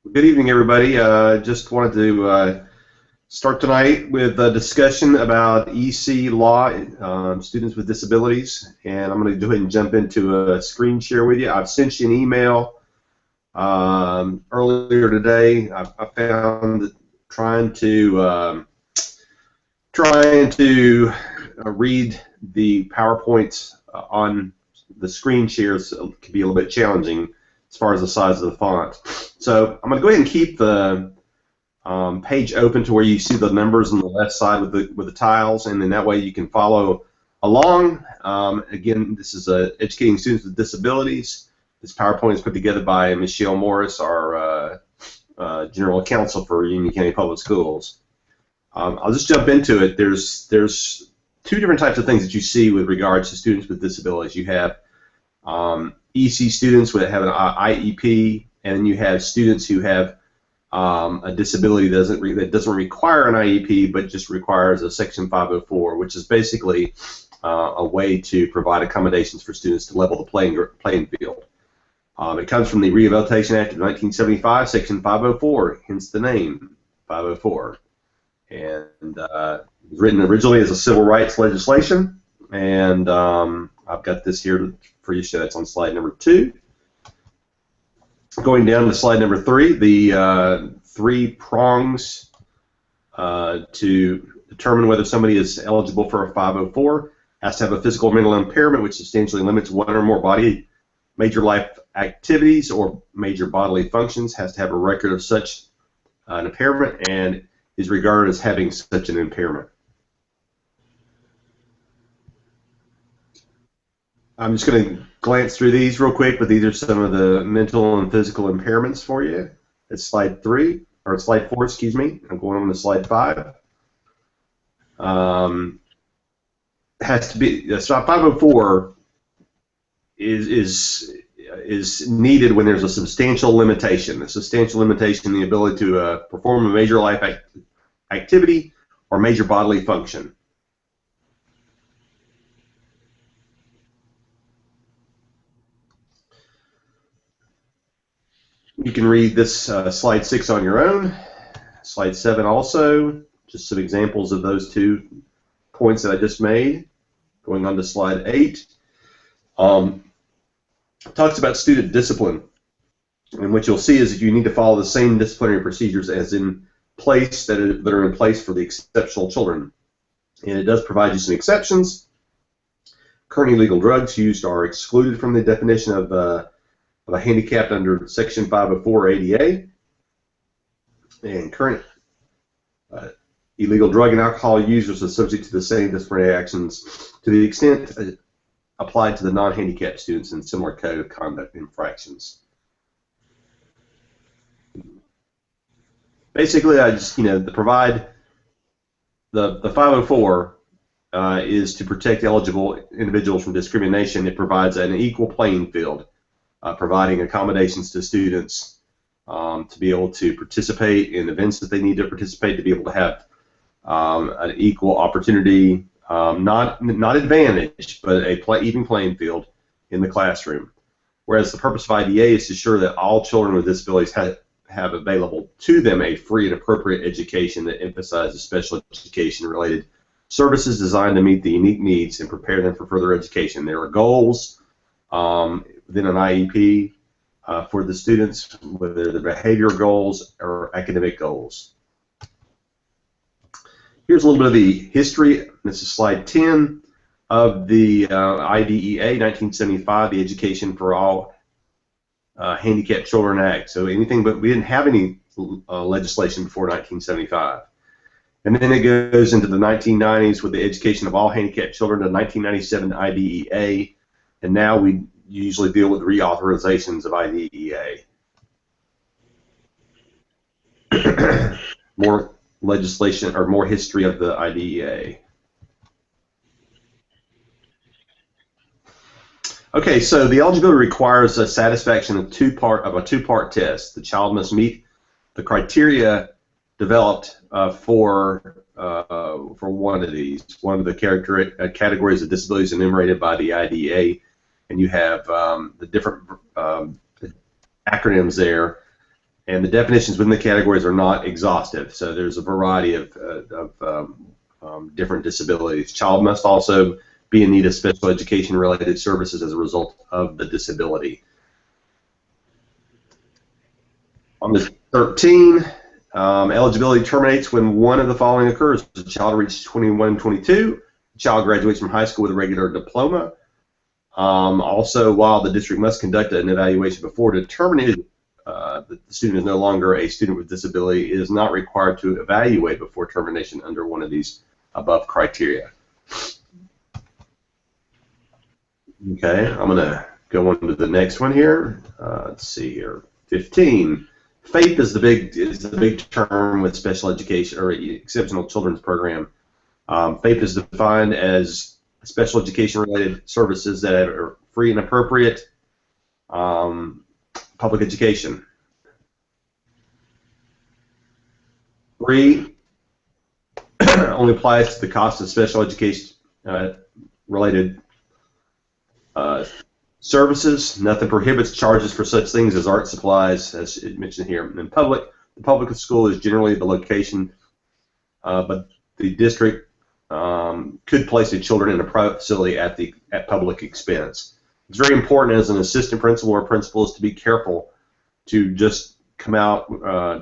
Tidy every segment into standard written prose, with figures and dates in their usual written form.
Good evening, everybody. Just wanted to start tonight with a discussion about EC law, students with disabilities, and I'm going to go ahead and jump into a screen share with you. I've sent you an email earlier today. I found that trying to read the PowerPoints on the screen shares can be a little bit challenging as far as the size of the font. So I'm going to go ahead and keep the page open to where you see the numbers on the left side with the tiles, and then that way you can follow along. Again, this is Educating Students with Disabilities. This PowerPoint is put together by Michelle Morris, our General Counsel for Union County Public Schools. I'll just jump into it. There's two different types of things that you see with regards to students with disabilities. You have EC students that have an IEP, and then you have students who have a disability that doesn't require an IEP, but just requires a Section 504, which is basically a way to provide accommodations for students to level the playing field. It comes from the Rehabilitation Act of 1975, Section 504, hence the name 504. And it was written originally as a civil rights legislation, and I've got this here for you to show. That's on slide number 2. Going down to slide number 3, the 3 prongs to determine whether somebody is eligible for a 504 has to have a physical or mental impairment which substantially limits one or more major life activities or major bodily functions, has to have a record of such an impairment, and is regarded as having such an impairment. I'm just going to glance through these real quick, but these are some of the mental and physical impairments for you. It's slide 3, or slide 4, excuse me. I'm going on to slide 5. Has to be, so 504 is needed when there's a substantial limitation. A substantial limitation in the ability to perform a major life activity or major bodily function. You can read this slide 6 on your own. Slide 7 also, just some examples of those 2 points that I just made. Going on to slide 8. Talks about student discipline. And what you'll see is that you need to follow the same disciplinary procedures as in place that are in place for the exceptional children. And it does provide you some exceptions. Current illegal drugs used are excluded from the definition of a handicapped under Section 504 ADA. And current illegal drug and alcohol users are subject to the same disciplinary actions to the extent applied to the non-handicapped students in similar code of conduct infractions. Basically, I just, to provide the 504 is to protect eligible individuals from discrimination. It provides an equal playing field, providing accommodations to students to be able to participate in events that they need to participate, to be able to have an equal opportunity, not advantage, but a even playing field in the classroom. Whereas the purpose of IDA is to ensure that all children with disabilities have available to them a free and appropriate education that emphasizes special education-related services designed to meet the unique needs and prepare them for further education. There are goals within an IEP for the students, whether they're behavior goals or academic goals. Here's a little bit of the history. This is slide 10 of the IDEA 1975, the Education for All Handicapped Children Act. So anything, but we didn't have any legislation before 1975. And then it goes into the 1990s with the Education of All Handicapped Children, the 1997 IDEA, and now we usually deal with reauthorizations of IDEA. More legislation or more history of the IDEA. Okay, so the eligibility requires a satisfaction of a two-part test. The child must meet the criteria developed for one of these. One of the categories of disabilities enumerated by the IDEA, and you have the different acronyms there. and the definitions within the categories are not exhaustive. So there's a variety of different disabilities. Child must also be in need of special education related services as a result of the disability. On the 13, eligibility terminates when one of the following occurs. The child reaches 21, 22. The child graduates from high school with a regular diploma. Also, while the district must conduct an evaluation before determining that the student is no longer a student with disability, it is not required to evaluate before termination under one of these above criteria. Okay, I'm going to go on to the next one here. Let's see here. 15. FAPE is the big term with special education or exceptional children's program. FAPE is defined as special education related services that are free and appropriate public education. Free only applies to the cost of special education related services. Nothing prohibits charges for such things as art supplies, as it mentioned here. In public, the public school is generally the location, but the district could place the children in a private facility at public expense. It's very important as an assistant principal or principals to be careful to just come out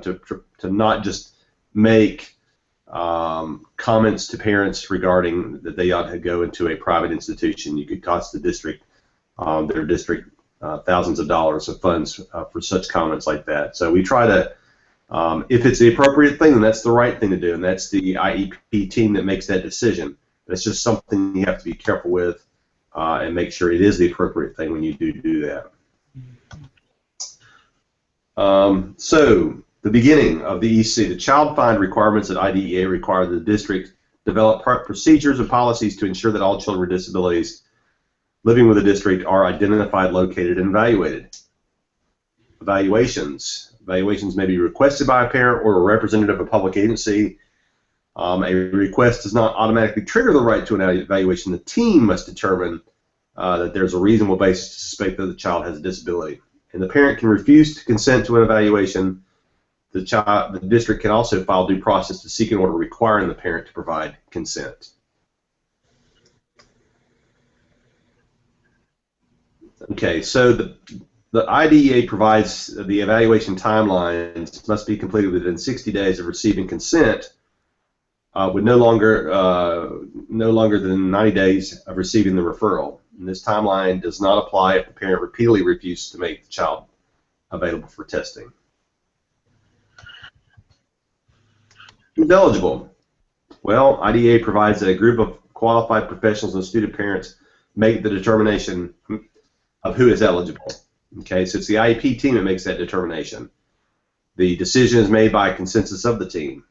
to not just make comments to parents regarding that they ought to go into a private institution. You could cost the district their district thousands of dollars of funds for such comments like that. So we try to, if it's the appropriate thing, then that's the right thing to do, and that's the IEP team that makes that decision. It's just something you have to be careful with and make sure it is the appropriate thing when you do that. So the beginning of the EC, the child find requirements at IDEA require the district develop procedures and policies to ensure that all children with disabilities living with the district are identified, located, and evaluated. Evaluations may be requested by a parent or a representative of a public agency. A request does not automatically trigger the right to an evaluation. The team must determine that there's a reasonable basis to suspect that the child has a disability. And the parent can refuse to consent to an evaluation. The district can also file due process to seek an order requiring the parent to provide consent. Okay, so the IDEA provides the evaluation timelines must be completed within 60 days of receiving consent, with no longer than 90 days of receiving the referral. And this timeline does not apply if the parent repeatedly refuses to make the child available for testing. Who's eligible? Well, IDEA provides that a group of qualified professionals and student parents make the determination of who is eligible. Okay, so it's the IEP team that makes that determination. The decision is made by consensus of the team.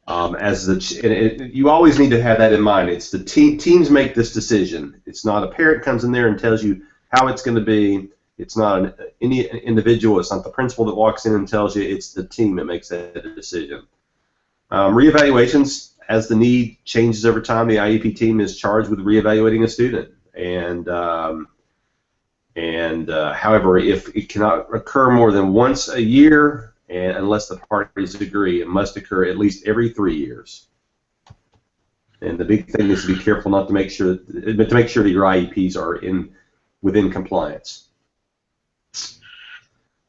You always need to have that in mind. It's the teams make this decision. It's not a parent comes in there and tells you how it's going to be. It's not any individual. It's not the principal that walks in and tells you. It's the team that makes that decision. Reevaluations, as the need changes over time, the IEP team is charged with reevaluating a student. However, if it cannot occur more than once a year, and unless the parties agree, it must occur at least every 3 years. And the big thing is to be careful not to make sure that your IEPs are within compliance.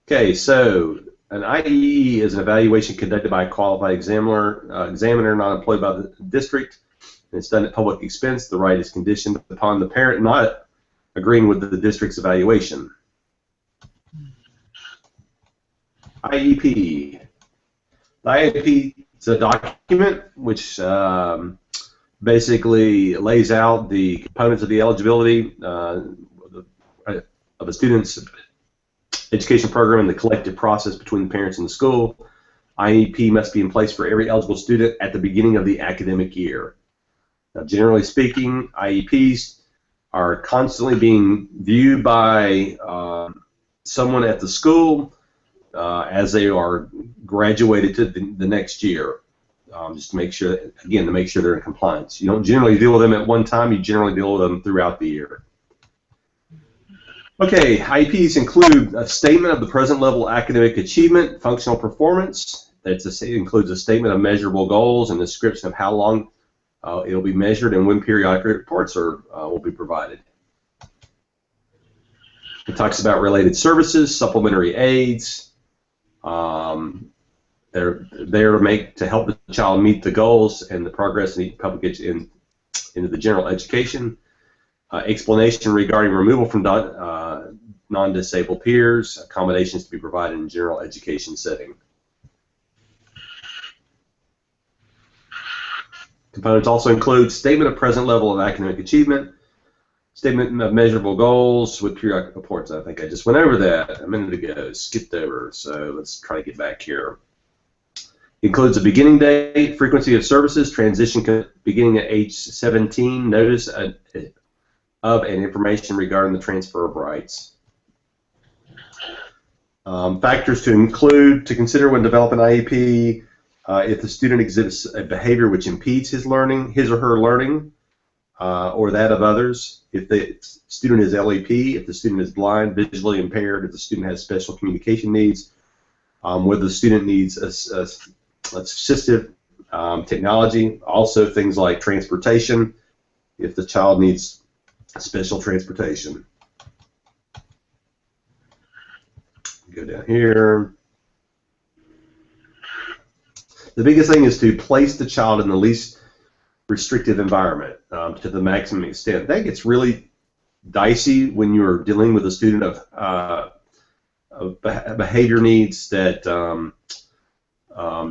Okay, so an IEE is an evaluation conducted by a qualified examiner not employed by the district. And it's done at public expense. The right is conditioned upon the parent not agreeing with the district's evaluation. IEP. The IEP is a document which basically lays out the components of the eligibility of a student's education program and the collective process between the parents and the school. IEP must be in place for every eligible student at the beginning of the academic year. Now, generally speaking, IEPs are constantly being viewed by someone at the school as they are graduated to the next year, just to make sure, again, to make sure they're in compliance. You don't generally deal with them at one time. You generally deal with them throughout the year. Okay, IEPs include a statement of the present level academic achievement, functional performance. It includes a statement of measurable goals and description of how long it will be measured and when periodic reports will be provided. It talks about related services, supplementary aids. They're there to help the child meet the goals and the progress into the general education. Explanation regarding removal from non-disabled peers, accommodations to be provided in general education setting. Components also include statement of present level of academic achievement, statement of measurable goals with periodic reports. I think I just went over that a minute ago, skipped over, so let's try to get back here. It includes a beginning date, frequency of services, transition beginning at age 17, notice of and information regarding the transfer of rights. Factors to consider when developing IEP: if the student exhibits a behavior which impedes his or her learning, or that of others, if the student is LEP, if the student is blind, visually impaired, if the student has special communication needs, whether the student needs assistive technology, also things like transportation, if the child needs special transportation. Go down here. The biggest thing is to place the child in the least restrictive environment to the maximum extent. That gets really dicey when you're dealing with a student of behavior needs that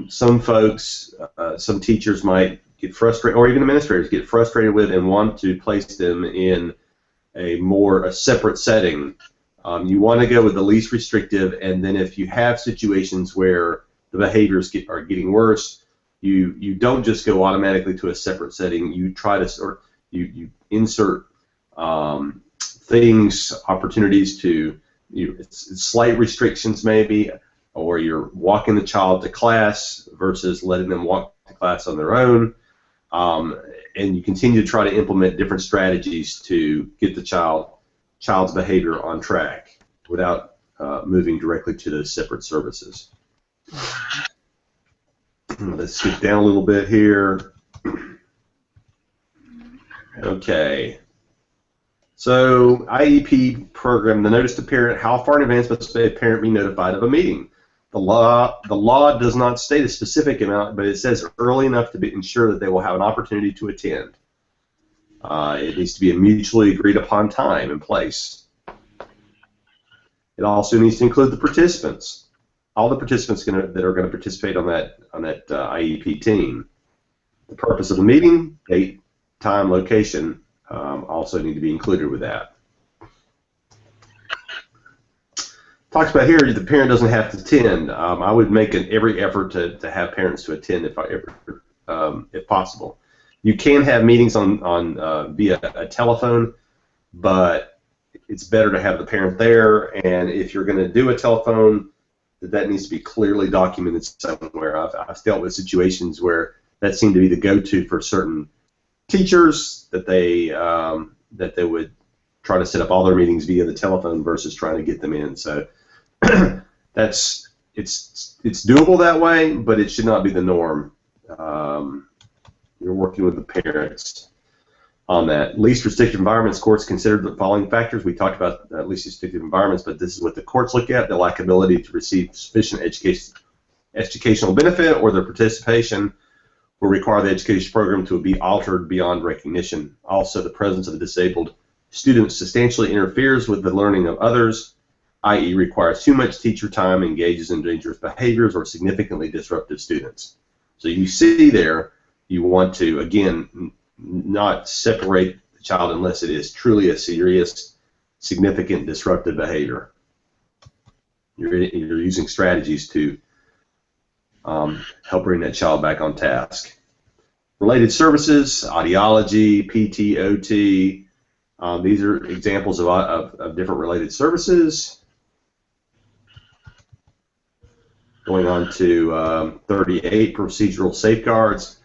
some folks, some teachers might get frustrated, or even administrators get frustrated with and want to place them in a separate setting. You want to go with the least restrictive, and then if you have situations where the behaviors are getting worse, you don't just go automatically to a separate setting. You try to you insert opportunities to slight restrictions maybe, or you're walking the child to class versus letting them walk to class on their own, and you continue to try to implement different strategies to get the child's behavior on track without moving directly to those separate services. Let's skip down a little bit here. Okay. So IEP program, the notice to parent: how far in advance must a parent be notified of a meeting? The law does not state a specific amount, but it says early enough to ensure that they will have an opportunity to attend. It needs to be a mutually agreed upon time and place. It also needs to include the participants, all the participants that are going to participate on that IEP team. The purpose of the meeting, date, time, location, also need to be included with that. Talks about here the parent doesn't have to attend. I would make every effort to have parents to attend if possible. You can have meetings on via a telephone, but it's better to have the parent there. And if you're going to do a telephone, that needs to be clearly documented somewhere. I've dealt with situations where that seemed to be the go-to for certain teachers, that they would try to set up all their meetings via the telephone versus trying to get them in. So it's doable that way, but it should not be the norm. You're working with the parents on that. Least restrictive environments, courts considered the following factors. We talked about least restrictive environments, but this is what the courts look at: the lack of ability to receive sufficient educational benefit, or their participation will require the education program to be altered beyond recognition. Also, the presence of a disabled student substantially interferes with the learning of others, i.e. requires too much teacher time, engages in dangerous behaviors, or significantly disruptive students. So you see there, you want to, again, not separate the child unless it is truly a serious, significant disruptive behavior. You're using strategies to help bring that child back on task. Related services: audiology, PT, OT. These are examples of different related services. Going on to 38, procedural safeguards.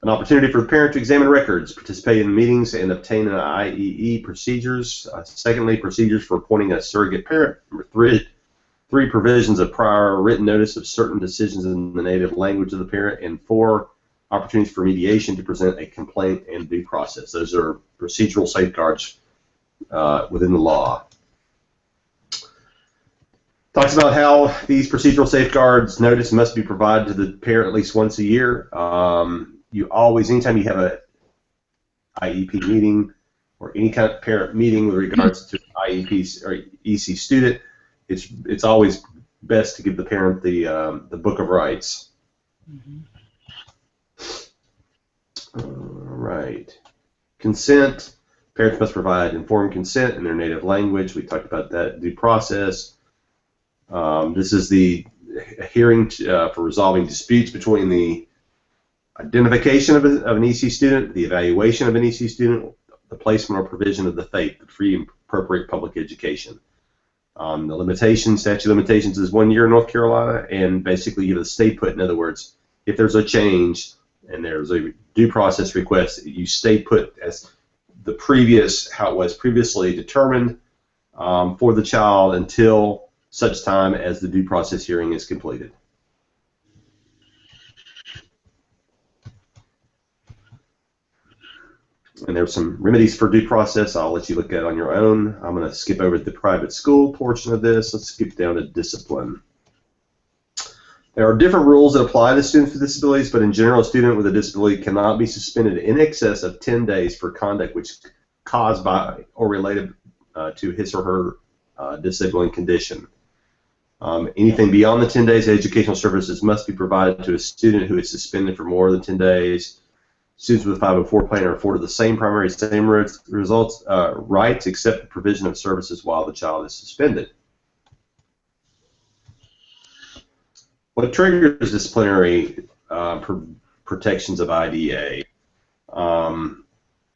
An opportunity for the parent to examine records, participate in meetings, and obtain an IEE procedures. Secondly, procedures for appointing a surrogate parent. Number three, provisions of prior written notice of certain decisions in the native language of the parent. And 4, opportunities for mediation to present a complaint and due process. Those are procedural safeguards within the law. Talks about how these procedural safeguards notice must be provided to the parent at least once a year. You always, anytime you have a IEP meeting or any kind of parent meeting with regards to IEP or EC student, it's always best to give the parent the book of rights. Mm-hmm. All right. Consent. Parents must provide informed consent in their native language. We talked about that. Due process. This is the hearing for resolving disputes between the identification of an EC student, the evaluation of an EC student, the placement or provision of the FAPE, the free and appropriate public education. The statute of limitations is 1 year in North Carolina, and basically you have a stay put. In other words, if there's a change and there's a due process request, you stay put as how it was previously determined for the child until such time as the due process hearing is completed. And there's some remedies for due process. I'll let you look at it on your own. I'm going to skip over the private school portion of this. Let's skip down to discipline. There are different rules that apply to students with disabilities, but in general, a student with a disability cannot be suspended in excess of 10 days for conduct which caused by or related to his or her disabling condition. Anything beyond the 10 days, educational services must be provided to a student who is suspended for more than 10 days. Students with a 504 plan are afforded the same rights except the provision of services while the child is suspended. What triggers disciplinary protections of IDA?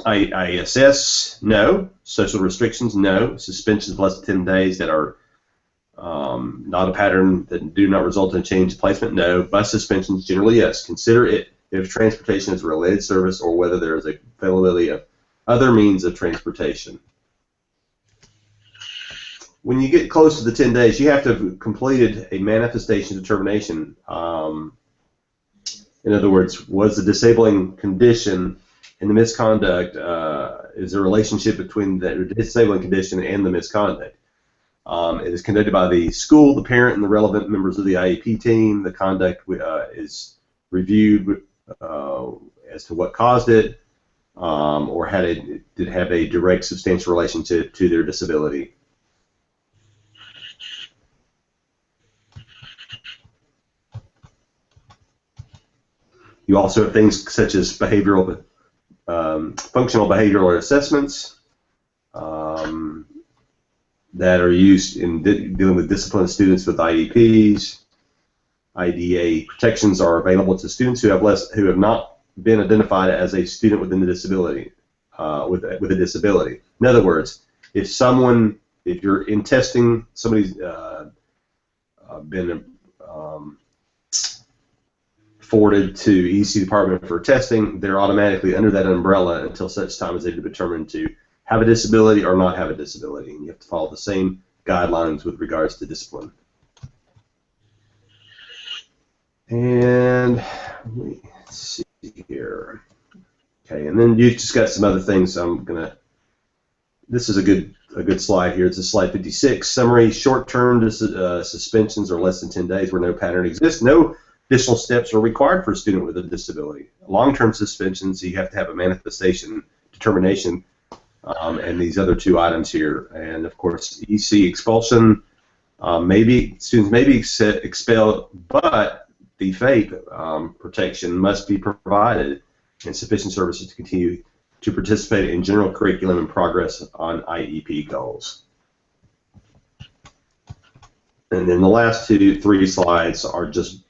ISS, no. Social restrictions, no. Suspensions of less than 10 days that are not a pattern that do not result in change of placement, no. Bus suspensions, generally, yes. Consider it if transportation is a related service or whether there is a availability of other means of transportation. When you get close to the 10 days, you have to have completed a manifestation determination. In other words, was the disabling condition and the misconduct, is there a relationship between the disabling condition and the misconduct? It is conducted by the school, the parent, and the relevant members of the IEP team. The conduct is reviewed as to what caused it, or did it have a direct substantial relationship to their disability. You also have things such as functional behavioral assessments that are used in dealing with disciplined students with IEPs. IDA protections are available to students who have not been identified as a student within the disability, with a disability. In other words, if you're in testing, somebody's been forwarded to EC department for testing, they're automatically under that umbrella until such time as they've been determined to have a disability or not have a disability. And you have to follow the same guidelines with regards to discipline. And let's see here. Okay, and then you just got some other things. This is a good slide here. It's a slide 56. Summary: short-term suspensions are less than 10 days where no pattern exists. No additional steps are required for a student with a disability. Long-term suspensions, you have to have a manifestation determination, and these other two items here. And of course, EC expulsion. Students may be expelled, but the FAPE protection must be provided and sufficient services to continue to participate in general curriculum and progress on IEP goals. And then the last three slides are just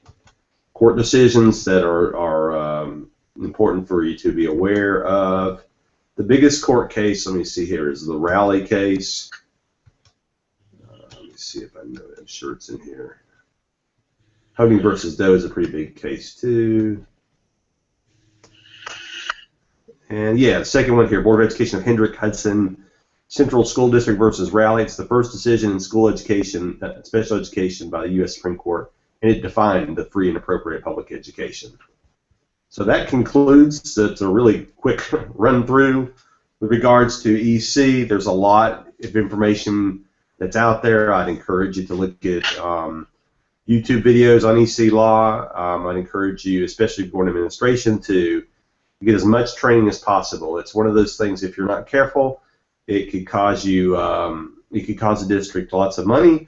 court decisions that are important for you to be aware of. The biggest court case, let me see here, is the Raleigh case. Let me see if I know it. I'm sure it's in here. Hogan versus Doe is a pretty big case too. And yeah, the second one here, Board of Education of Hendrick Hudson Central School District versus Raleigh. It's the first decision in school education, special education by the U.S. Supreme Court, and it defined the free and appropriate public education. So that concludes. It's a really quick run through with regards to EC. There's a lot of information that's out there. I'd encourage you to look at YouTube videos on EC law. I'd encourage you, especially board administration, to get as much training as possible. It's one of those things, if you're not careful, it could cause you, it could cause the district lots of money.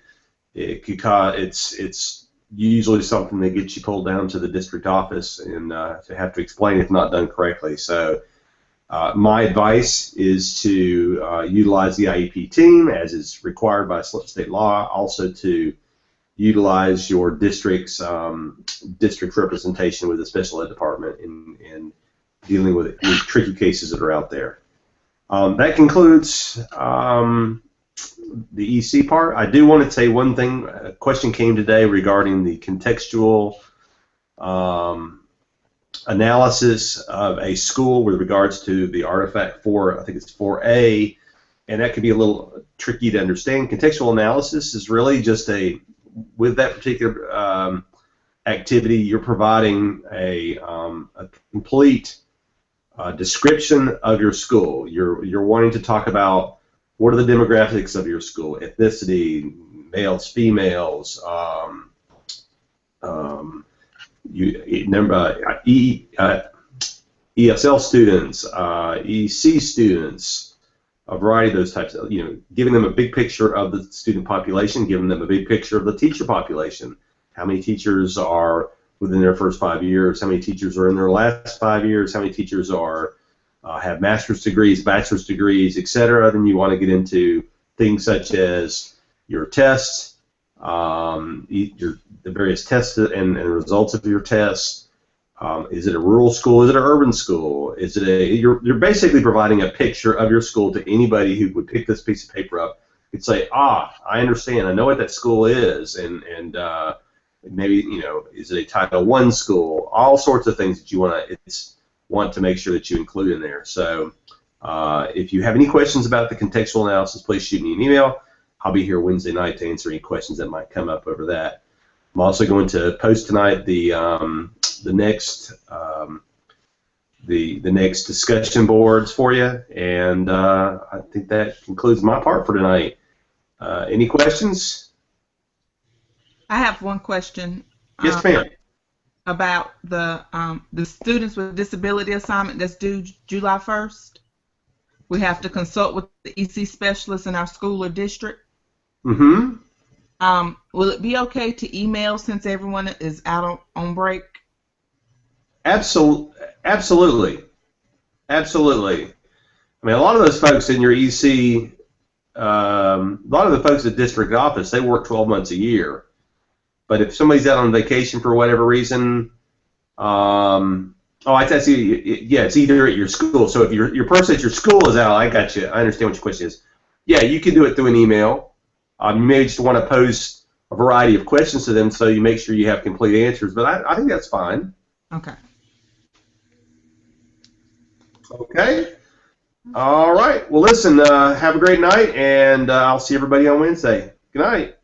It could cause, it's usually something that gets you pulled down to the district office and to have to explain if not done correctly. So my advice is to utilize the IEP team as is required by state law, also to utilize your district's district representation with the special ed department in dealing with tricky cases that are out there. That concludes the EC part. I do want to say one thing. A question came today regarding the contextual analysis of a school with regards to the artifact 4, I think it's 4A, and that can be a little tricky to understand. Contextual analysis is really just with that particular activity, you're providing a complete description of your school. You're wanting to talk about what are the demographics of your school, ethnicity, males, females, ESL students, EC students, a variety of those types of, giving them a big picture of the student population, giving them a big picture of the teacher population. How many teachers are within their first 5 years? How many teachers are in their last 5 years? How many teachers are have master's degrees, bachelor's degrees, etc.? Then you want to get into things such as your tests, the various tests and results of your tests. Is it a rural school? Is it an urban school? Is it you're basically providing a picture of your school to anybody who would pick this piece of paper up. You'd say, I understand. I know what that school is, and maybe is it a Title I school? All sorts of things that you want to make sure that you include in there. So if you have any questions about the contextual analysis, please shoot me an email. I'll be here Wednesday night to answer any questions that might come up over that. I'm also going to post tonight the next discussion boards for you, and I think that concludes my part for tonight. Any questions? I have one question. Yes, ma'am. About the students with disability assignment that's due July 1st. We have to consult with the EC specialist in our school or district. Mm-hmm. Will it be okay to email since everyone is out on break? Absolutely. I mean, a lot of those folks in your EC, a lot of the folks at district office, they work 12 months a year. But if somebody's out on vacation for whatever reason, I see. Yeah, it's either at your school. So if your person at your school is out, I got you. I understand what your question is. Yeah, you can do it through an email. You may just want to pose a variety of questions to them so you make sure you have complete answers. But I think that's fine. Okay. Okay. All right. Well, listen. Have a great night, and I'll see everybody on Wednesday. Good night.